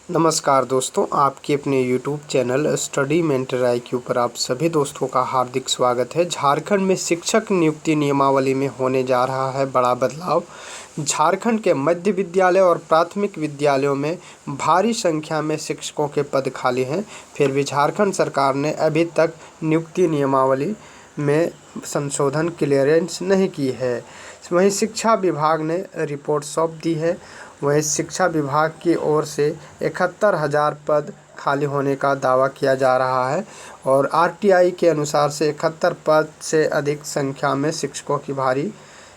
नमस्कार दोस्तों, आपके अपने YouTube channel study mentor IQ पर आप सभी दोस्तों का हार्दिक स्वागत है। झारखंड में शिक्षक नियुक्ति नियमावली में होने जा रहा है बड़ा बदलाव। झारखंड के मध्य विद्यालय और प्राथमिक विद्यालयों में भारी संख्या में शिक्षकों के पद खाली हैं। फिर भी झारखंड सरकार ने अभी तक नियुक्ति नियमावली में संशोधन क्लियरेंस नहीं की है। वहीं शिक्षा विभाग ने रिपोर्ट सौंप दी है। वहीं शिक्षा विभाग की ओर से 71,000 पद खाली होने का दावा किया जा रहा है और RTI के अनुसार से 71 पद से अधिक संख्या में शिक्षकों की भारी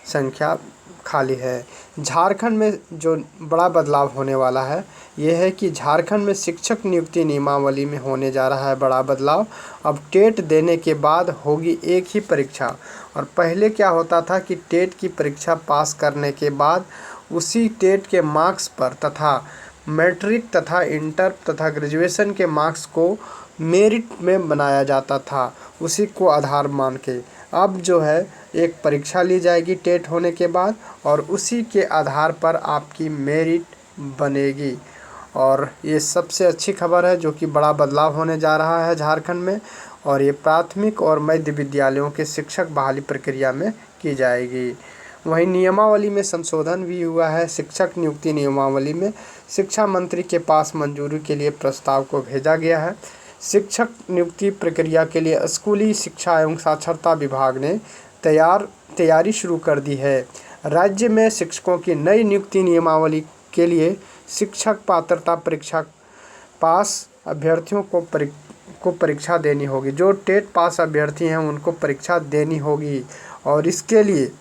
संख्या खाली है। झारखंड में जो बड़ा बदलाव होने वाला है ये है कि झारखंड में शिक्षक नियुक्ति नियमावली में होने जा रहा है बड़ा बदलाव। अब टेट देने के बाद होगी एक ही परीक्षा। और पहले क्या होता था कि टेट की परीक्षा पास करने के बाद उसी टेट के मार्क्स पर तथा मैट्रिक तथा इंटर तथा ग्रेजुएशन के मार्क्स को मेरिट में बनाया जाता था, उसी को आधार मान के। अब जो है एक परीक्षा ली जाएगी टेट होने के बाद और उसी के आधार पर आपकी मेरिट बनेगी। और ये सबसे अच्छी खबर है जो कि बड़ा बदलाव होने जा रहा है झारखंड में। और ये प्राथमिक और मध्य विद्यालयों के शिक्षक बहाली प्रक्रिया में की जाएगी। वहीं नियमावली में संशोधन भी हुआ है। शिक्षक नियुक्ति नियमावली में शिक्षा मंत्री के पास मंजूरी के लिए प्रस्ताव को भेजा गया है। शिक्षक नियुक्ति प्रक्रिया के लिए स्कूली शिक्षा एवं साक्षरता विभाग ने तैयारी शुरू कर दी है। राज्य में शिक्षकों की नई नियुक्ति नियमावली के लिए शिक्षक पात्रता परीक्षा पास अभ्यर्थियों को परीक्षा देनी होगी। जो टेट पास अभ्यर्थी हैं उनको परीक्षा देनी होगी और इसके लिए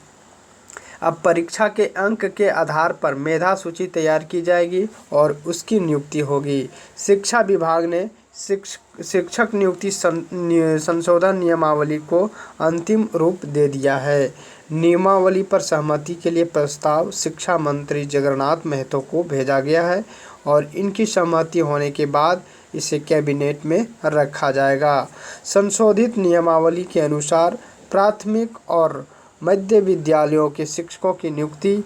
अब परीक्षा के अंक के आधार पर मेधा सूची तैयार की जाएगी और उसकी नियुक्ति होगी। शिक्षा विभाग ने शिक्षक नियुक्ति संशोधन नियमावली को अंतिम रूप दे दिया है। नियमावली पर सहमति के लिए प्रस्ताव शिक्षा मंत्री जगन्नाथ महतो को भेजा गया है और इनकी सहमति होने के बाद इसे कैबिनेट में रखा जाएगा। संशोधित नियमावली के अनुसार प्राथमिक और मध्य विद्यालयों के शिक्षकों की नियुक्ति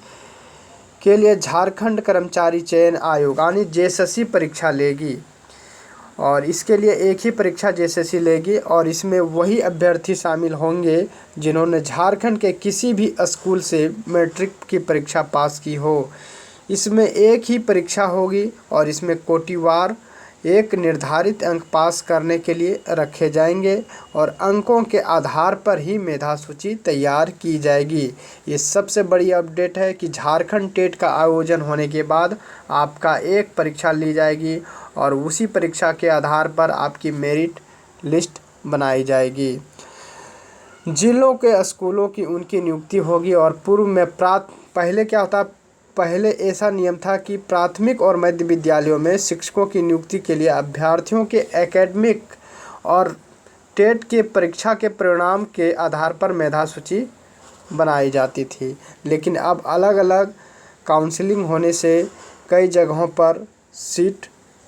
के लिए झारखंड कर्मचारी चयन आयोग यानी JSSC परीक्षा लेगी और इसके लिए एक ही परीक्षा JSSC लेगी और इसमें वही अभ्यर्थी शामिल होंगे जिन्होंने झारखंड के किसी भी स्कूल से मैट्रिक की परीक्षा पास की हो। इसमें एक ही परीक्षा होगी और इसमें कोटिवार एक निर्धारित अंक पास करने के लिए रखे जाएंगे और अंकों के आधार पर ही मेधा सूची तैयार की जाएगी। ये सबसे बड़ी अपडेट है कि झारखंड टेट का आयोजन होने के बाद आपका एक परीक्षा ली जाएगी और उसी परीक्षा के आधार पर आपकी मेरिट लिस्ट बनाई जाएगी। जिलों के स्कूलों की उनकी नियुक्ति होगी और पूर्व में पहले क्या होता, पहले ऐसा नियम था कि प्राथमिक और मध्य विद्यालयों में शिक्षकों की नियुक्ति के लिए अभ्यर्थियों के एकेडमिक और टेट के परीक्षा के परिणाम के आधार पर मेधा सूची बनाई जाती थी। लेकिन अब अलग अलग काउंसलिंग होने से कई जगहों पर सीट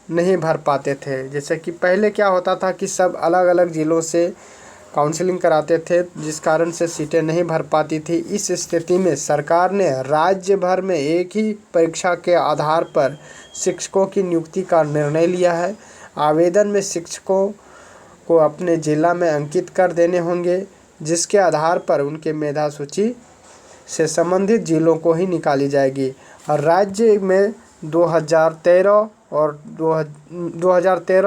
नहीं भर पाते थे। जैसे कि पहले क्या होता था कि सब अलग अलग ज़िलों से काउंसलिंग कराते थे जिस कारण से सीटें नहीं भर पाती थी। इस स्थिति में सरकार ने राज्य भर में एक ही परीक्षा के आधार पर शिक्षकों की नियुक्ति का निर्णय लिया है। आवेदन में शिक्षकों को अपने ज़िला में अंकित कर देने होंगे जिसके आधार पर उनके मेधा सूची से संबंधित ज़िलों को ही निकाली जाएगी। और राज्य में 2013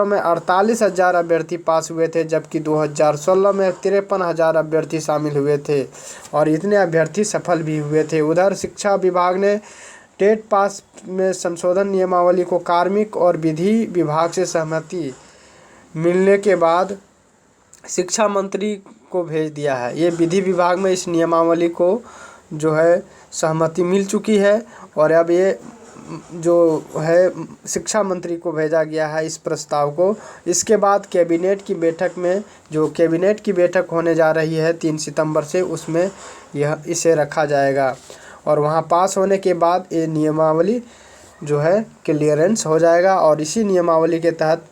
में 48,000 अभ्यर्थी पास हुए थे जबकि 2016 में 53,000 अभ्यर्थी शामिल हुए थे और इतने अभ्यर्थी सफल भी हुए थे। उधर शिक्षा विभाग ने टेट पास में संशोधन नियमावली को कार्मिक और विधि विभाग से सहमति मिलने के बाद शिक्षा मंत्री को भेज दिया है। ये विधि विभाग में इस नियमावली को जो है सहमति मिल चुकी है और अब ये जो है शिक्षा मंत्री को भेजा गया है इस प्रस्ताव को। इसके बाद कैबिनेट की बैठक होने जा रही है 3 सितंबर से, उसमें इसे रखा जाएगा और वहां पास होने के बाद ये नियमावली जो है क्लियरेंस हो जाएगा और इसी नियमावली के तहत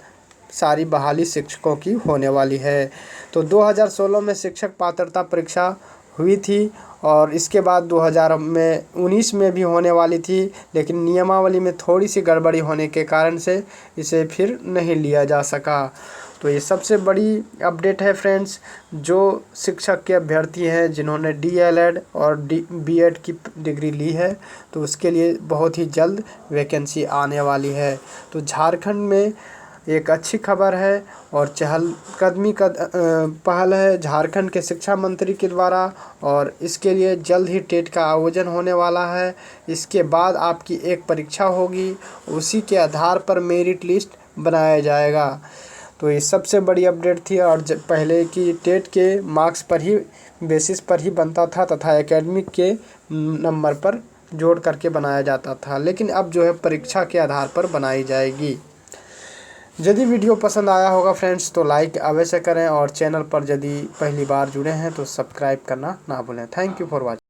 सारी बहाली शिक्षकों की होने वाली है। तो 2016 में शिक्षक पात्रता परीक्षा हुई थी और इसके बाद 2019 में भी होने वाली थी, लेकिन नियमावली में थोड़ी सी गड़बड़ी होने के कारण से इसे फिर नहीं लिया जा सका। तो ये सबसे बड़ी अपडेट है फ्रेंड्स। जो शिक्षक के अभ्यर्थी हैं जिन्होंने DLED और BEd की डिग्री ली है, तो उसके लिए बहुत ही जल्द वैकेंसी आने वाली है। तो झारखंड में एक अच्छी खबर है और चहलकदमी का पहल है झारखंड के शिक्षा मंत्री के द्वारा, और इसके लिए जल्द ही टेट का आयोजन होने वाला है। इसके बाद आपकी एक परीक्षा होगी, उसी के आधार पर मेरिट लिस्ट बनाया जाएगा। तो ये सबसे बड़ी अपडेट थी। और पहले की टेट के मार्क्स पर ही बेसिस पर ही बनता था तथा एकेडमिक के नंबर पर जोड़ करके बनाया जाता था, लेकिन अब जो है परीक्षा के आधार पर बनाई जाएगी। यदि वीडियो पसंद आया होगा फ्रेंड्स तो लाइक अवश्य करें, और चैनल पर यदि पहली बार जुड़े हैं तो सब्सक्राइब करना ना भूलें। Thank you for watching.